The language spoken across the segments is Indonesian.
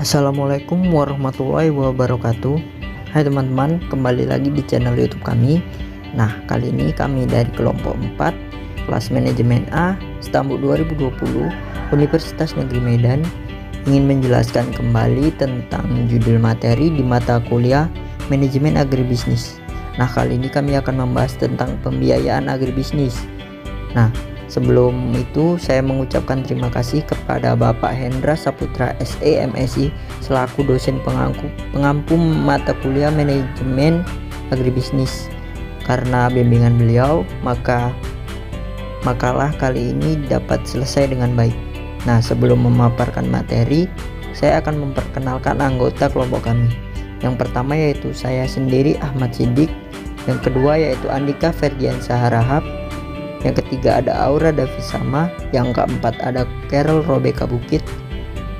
Assalamualaikum warahmatullahi wabarakatuh. Hai teman-teman, kembali lagi di channel YouTube kami. Nah, kali ini kami dari kelompok 4 kelas manajemen A Stambuk 2020 Universitas Negeri Medan ingin menjelaskan kembali tentang judul materi di mata kuliah manajemen agribisnis. Nah, kali ini kami akan membahas tentang pembiayaan agribisnis. Nah, sebelum itu saya mengucapkan terima kasih kepada Bapak Hendra Saputra SE MSI selaku dosen pengampu mata kuliah manajemen agribisnis. Karena bimbingan beliau, makalah kali ini dapat selesai dengan baik. Nah, sebelum memaparkan materi, saya akan memperkenalkan anggota kelompok kami. Yang pertama yaitu saya sendiri, Ahmad Siddiq. Yang kedua yaitu Andika Ferdiansa Harahap. Yang ketiga ada Aura Davisama. Yang keempat ada Carol Robeka Bukit.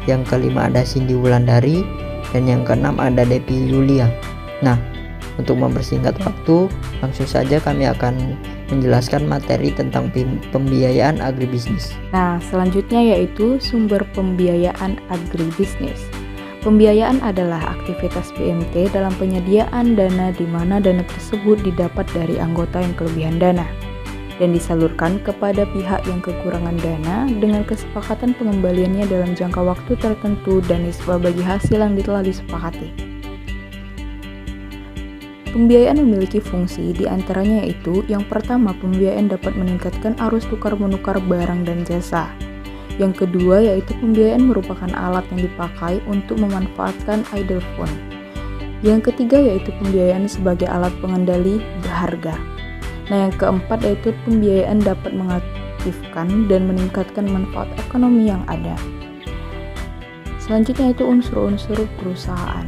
Yang kelima ada Cindy Wulandari. Dan yang keenam ada Depi Yulia. Nah, untuk mempersingkat waktu, langsung saja kami akan menjelaskan materi tentang pembiayaan agribisnis. Nah, selanjutnya yaitu sumber pembiayaan agribisnis. Pembiayaan adalah aktivitas BMT dalam penyediaan dana di mana dana tersebut didapat dari anggota yang kelebihan dana dan disalurkan kepada pihak yang kekurangan dana dengan kesepakatan pengembaliannya dalam jangka waktu tertentu dan nisbah bagi hasil yang telah disepakati. Pembiayaan memiliki fungsi diantaranya yaitu yang pertama, pembiayaan dapat meningkatkan arus tukar-menukar barang dan jasa. Yang kedua yaitu pembiayaan merupakan alat yang dipakai untuk memanfaatkan idle fund. Yang ketiga yaitu pembiayaan sebagai alat pengendali harga. Nah, yang keempat yaitu pembiayaan dapat mengaktifkan dan meningkatkan manfaat ekonomi yang ada. Selanjutnya itu unsur-unsur perusahaan.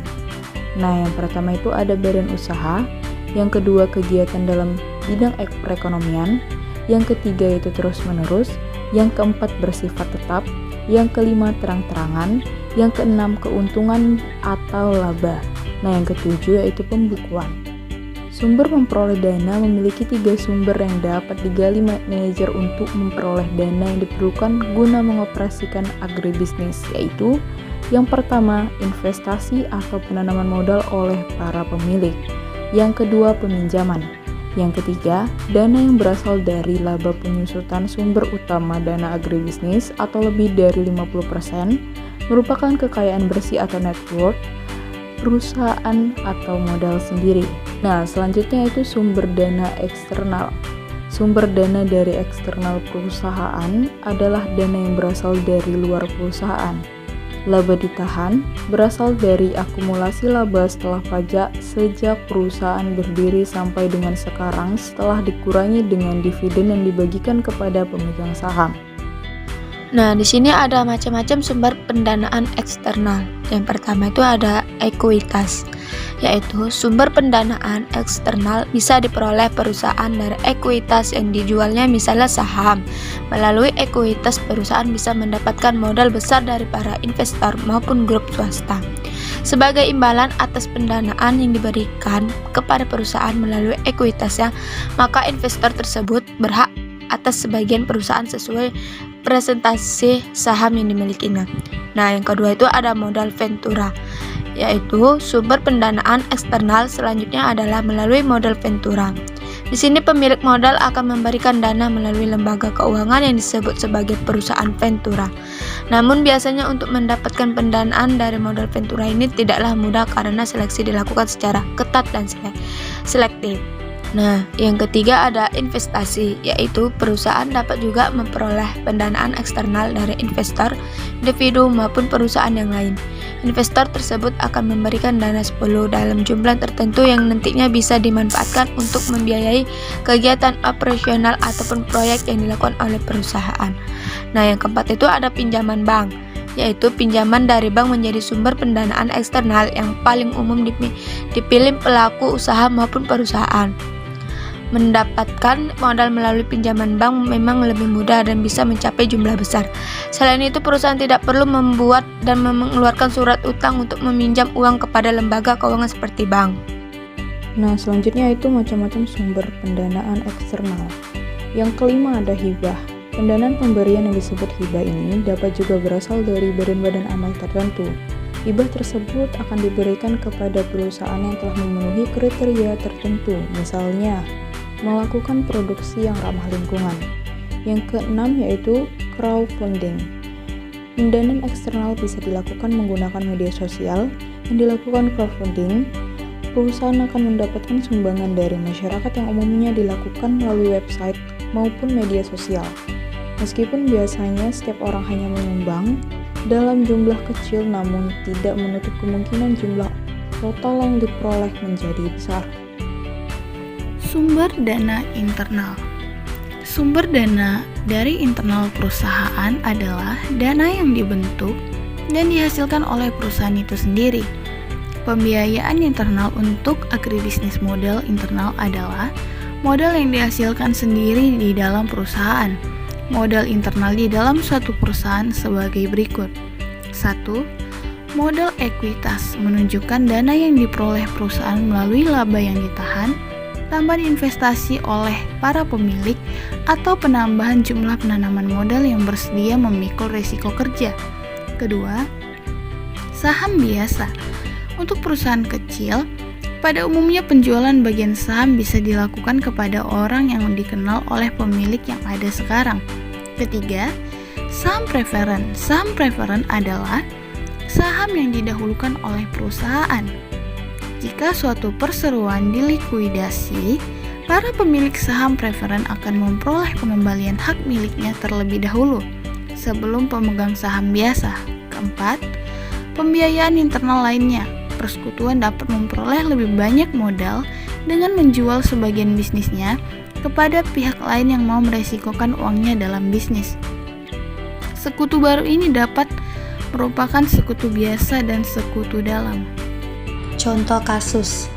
Nah, yang pertama itu ada badan usaha, yang kedua kegiatan dalam bidang perekonomian, yang ketiga yaitu terus-menerus, yang keempat bersifat tetap, yang kelima terang-terangan, yang keenam keuntungan atau laba. Nah, yang ketujuh yaitu pembukuan. Sumber memperoleh dana memiliki 3 sumber yang dapat digali manajer untuk memperoleh dana yang diperlukan guna mengoperasikan agribisnis, yaitu yang pertama, investasi atau penanaman modal oleh para pemilik. Yang kedua, peminjaman. Yang ketiga, dana yang berasal dari laba penyusutan sumber utama dana agribisnis atau lebih dari 50% merupakan kekayaan bersih atau net worth perusahaan atau modal sendiri. Nah, selanjutnya itu sumber dana eksternal. Sumber dana dari eksternal perusahaan adalah dana yang berasal dari luar perusahaan. Laba ditahan berasal dari akumulasi laba setelah pajak sejak perusahaan berdiri sampai dengan sekarang setelah dikurangi dengan dividen yang dibagikan kepada pemegang saham. Nah, di sini ada macam-macam sumber pendanaan eksternal. Yang pertama itu ada ekuitas, yaitu sumber pendanaan eksternal bisa diperoleh perusahaan dari ekuitas yang dijualnya misalnya saham. Melalui ekuitas, perusahaan bisa mendapatkan modal besar dari para investor maupun grup swasta. Sebagai imbalan atas pendanaan yang diberikan kepada perusahaan melalui ekuitasnya, maka investor tersebut berhak atas sebagian perusahaan sesuai presentasi saham yang dimilikinya. Nah, yang kedua itu ada modal ventura, yaitu sumber pendanaan eksternal selanjutnya adalah melalui modal ventura. Di sini pemilik modal akan memberikan dana melalui lembaga keuangan yang disebut sebagai perusahaan ventura. Namun biasanya untuk mendapatkan pendanaan dari modal ventura ini tidaklah mudah karena seleksi dilakukan secara ketat dan selektif. Nah, yang ketiga ada investasi, yaitu perusahaan dapat juga memperoleh pendanaan eksternal dari investor, individu maupun perusahaan yang lain. Investor tersebut akan memberikan dana 10 dalam jumlah tertentu yang nantinya bisa dimanfaatkan untuk membiayai kegiatan operasional ataupun proyek yang dilakukan oleh perusahaan. Nah, yang keempat itu ada pinjaman bank, yaitu pinjaman dari bank menjadi sumber pendanaan eksternal yang paling umum dipilih pelaku usaha maupun perusahaan. Mendapatkan modal melalui pinjaman bank memang lebih mudah dan bisa mencapai jumlah besar. Selain itu, perusahaan tidak perlu membuat dan mengeluarkan surat utang untuk meminjam uang kepada lembaga keuangan seperti bank. Nah, selanjutnya itu macam-macam sumber pendanaan eksternal. Yang kelima ada hibah. Pendanaan pemberian yang disebut hibah ini dapat juga berasal dari badan-badan amal tertentu. Hibah tersebut akan diberikan kepada perusahaan yang telah memenuhi kriteria tertentu, misalnya melakukan produksi yang ramah lingkungan. Yang keenam yaitu crowdfunding. Pendanaan eksternal bisa dilakukan menggunakan media sosial. Yang dilakukan crowdfunding, perusahaan akan mendapatkan sumbangan dari masyarakat yang umumnya dilakukan melalui website maupun media sosial. Meskipun biasanya setiap orang hanya menyumbang dalam jumlah kecil, namun tidak menutup kemungkinan jumlah total yang diperoleh menjadi besar. Sumber dana internal. Sumber dana dari internal perusahaan adalah dana yang dibentuk dan dihasilkan oleh perusahaan itu sendiri. Pembiayaan internal untuk agribisnis model internal adalah modal yang dihasilkan sendiri di dalam perusahaan. Modal internal di dalam suatu perusahaan sebagai berikut. 1. Modal ekuitas menunjukkan dana yang diperoleh perusahaan melalui laba yang ditahan, tambahan investasi oleh para pemilik, atau penambahan jumlah penanaman modal yang bersedia memikul risiko kerja. Kedua, saham biasa. Untuk perusahaan kecil, pada umumnya penjualan bagian saham bisa dilakukan kepada orang yang dikenal oleh pemilik yang ada sekarang. Ketiga, saham preferen. Saham preferen adalah saham yang didahulukan oleh perusahaan. Jika suatu perseroan dilikuidasi, para pemilik saham preferen akan memperoleh pengembalian hak miliknya terlebih dahulu sebelum pemegang saham biasa. Keempat, pembiayaan internal lainnya. Persekutuan dapat memperoleh lebih banyak modal dengan menjual sebagian bisnisnya kepada pihak lain yang mau meresikokan uangnya dalam bisnis. Sekutu baru ini dapat merupakan sekutu biasa dan sekutu dalam. Contoh kasus,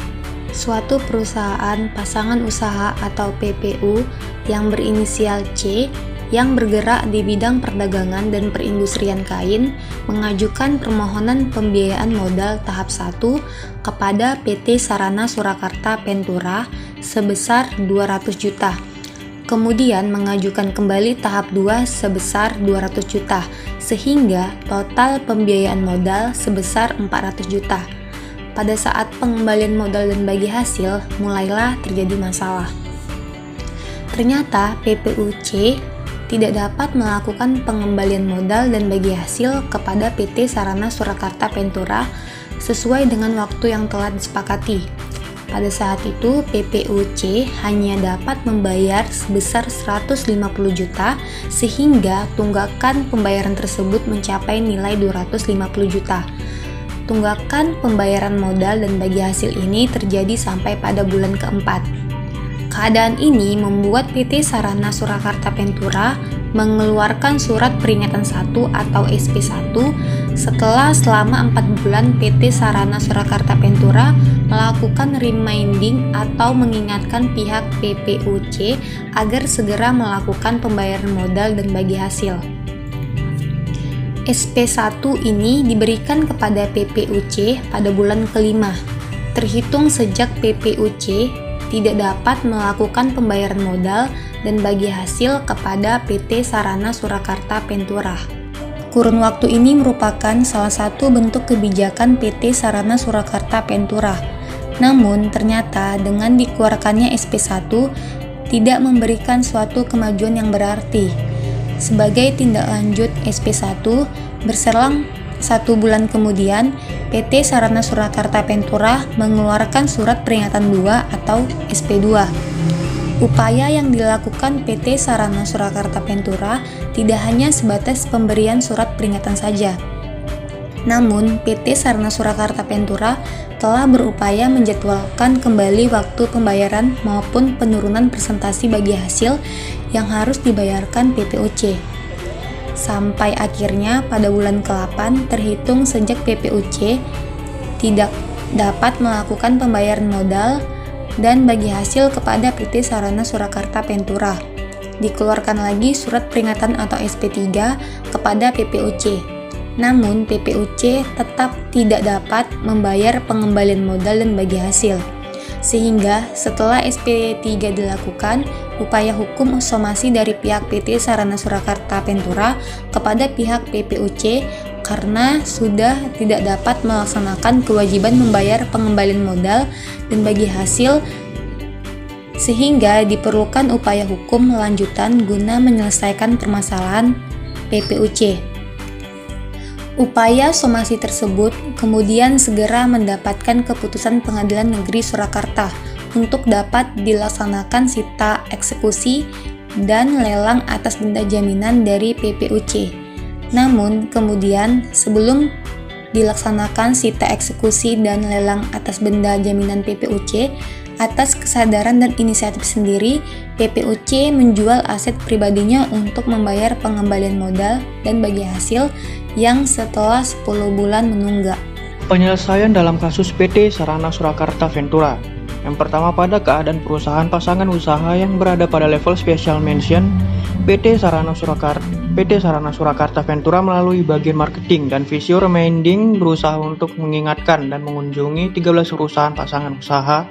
suatu perusahaan pasangan usaha atau PPU yang berinisial C yang bergerak di bidang perdagangan dan perindustrian kain mengajukan permohonan pembiayaan modal tahap 1 kepada PT Sarana Surakarta Pentura sebesar 200 juta. Kemudian mengajukan kembali tahap 2 sebesar 200 juta, sehingga total pembiayaan modal sebesar 400 juta. Pada saat pengembalian modal dan bagi hasil, mulailah terjadi masalah. Ternyata PPUC tidak dapat melakukan pengembalian modal dan bagi hasil kepada PT Sarana Surakarta Pentura sesuai dengan waktu yang telah disepakati. Pada saat itu, PPUC hanya dapat membayar sebesar 150 juta sehingga tunggakan pembayaran tersebut mencapai nilai 250 juta. Tunggakan pembayaran modal dan bagi hasil ini terjadi sampai pada bulan keempat. Keadaan ini membuat PT Sarana Surakarta Pentura mengeluarkan surat peringatan 1 atau SP1 setelah selama 4 bulan PT Sarana Surakarta Pentura melakukan reminding atau mengingatkan pihak PPUC agar segera melakukan pembayaran modal dan bagi hasil. SP1 ini diberikan kepada PPUC pada bulan kelima, terhitung sejak PPUC tidak dapat melakukan pembayaran modal dan bagi hasil kepada PT Sarana Surakarta Pentura. Kurun waktu ini merupakan salah satu bentuk kebijakan PT Sarana Surakarta Pentura. Namun, ternyata dengan dikeluarkannya SP1 tidak memberikan suatu kemajuan yang berarti. Sebagai tindak lanjut SP1, berselang 1 bulan kemudian, PT Sarana Surakarta Pentura mengeluarkan surat peringatan 2 atau SP2. Upaya yang dilakukan PT Sarana Surakarta Pentura tidak hanya sebatas pemberian surat peringatan saja. Namun, PT Sarana Surakarta Pentura telah berupaya menjadwalkan kembali waktu pembayaran maupun penurunan persentase bagi hasil yang harus dibayarkan PPUC. Sampai akhirnya pada bulan ke-8 terhitung sejak PPUC tidak dapat melakukan pembayaran modal dan bagi hasil kepada PT Sarana Surakarta Pentura. Dikeluarkan lagi surat peringatan atau SP3 kepada PPUC. Namun PPUC tetap tidak dapat membayar pengembalian modal dan bagi hasil. Sehingga setelah SP3 dilakukan, upaya hukum somasi dari pihak PT Sarana Surakarta Ventura kepada pihak PPUC karena sudah tidak dapat melaksanakan kewajiban membayar pengembalian modal dan bagi hasil, sehingga diperlukan upaya hukum lanjutan guna menyelesaikan permasalahan PPUC. Upaya somasi tersebut kemudian segera mendapatkan keputusan Pengadilan Negeri Surakarta untuk dapat dilaksanakan sita eksekusi dan lelang atas benda jaminan dari PPUC. Namun kemudian sebelum dilaksanakan sita eksekusi dan lelang atas benda jaminan PPUC, atas kesadaran dan inisiatif sendiri, PPUC menjual aset pribadinya untuk membayar pengembalian modal dan bagi hasil yang setelah 10 bulan menunggak. Penyelesaian dalam kasus PT Sarana Surakarta Ventura. Yang pertama, pada keadaan perusahaan pasangan usaha yang berada pada level special mention, PT Sarana Surakarta Ventura melalui bagian marketing dan visio reminding berusaha untuk mengingatkan dan mengunjungi 13 perusahaan pasangan usaha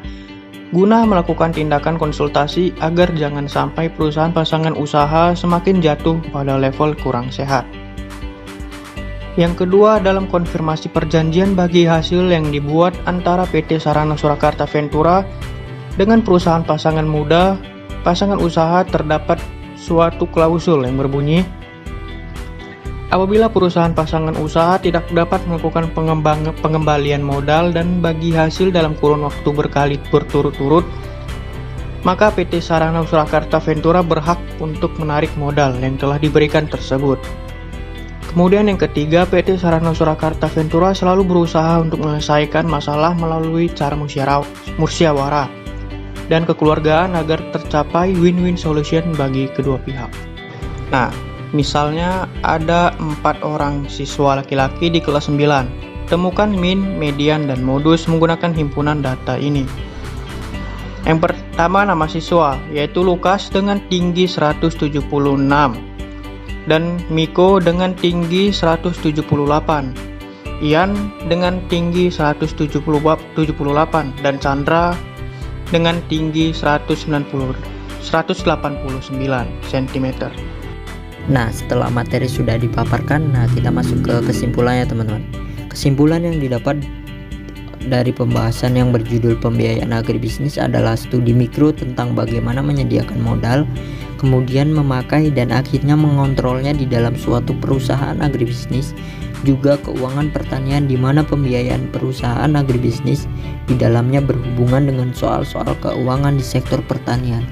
guna melakukan tindakan konsultasi agar jangan sampai perusahaan pasangan usaha semakin jatuh pada level kurang sehat. Yang kedua, dalam konfirmasi perjanjian bagi hasil yang dibuat antara PT Sarana Surakarta Ventura dengan perusahaan pasangan usaha terdapat suatu klausul yang berbunyi, apabila perusahaan pasangan usaha tidak dapat melakukan pengembalian modal dan bagi hasil dalam kurun waktu berturut-turut, maka PT Sarana Surakarta Ventura berhak untuk menarik modal yang telah diberikan tersebut. Kemudian yang ketiga, PT Sarana Surakarta Ventura selalu berusaha untuk menyelesaikan masalah melalui cara musyawarah dan kekeluargaan agar tercapai win-win solution bagi kedua pihak. Nah, misalnya ada 4 orang siswa laki-laki di kelas 9. Temukan min, median, dan modus menggunakan himpunan data ini. Yang pertama, nama siswa, yaitu Lukas dengan tinggi 176 dan Miko dengan tinggi 178, Ian dengan tinggi 178 dan Chandra dengan tinggi 189 cm. Nah, setelah materi sudah dipaparkan, kita masuk ke kesimpulannya teman-teman. Kesimpulan yang didapat dari pembahasan yang berjudul pembiayaan agribisnis adalah studi mikro tentang bagaimana menyediakan modal, kemudian memakai dan akhirnya mengontrolnya di dalam suatu perusahaan agribisnis, juga keuangan pertanian di mana pembiayaan perusahaan agribisnis di dalamnya berhubungan dengan soal-soal keuangan di sektor pertanian.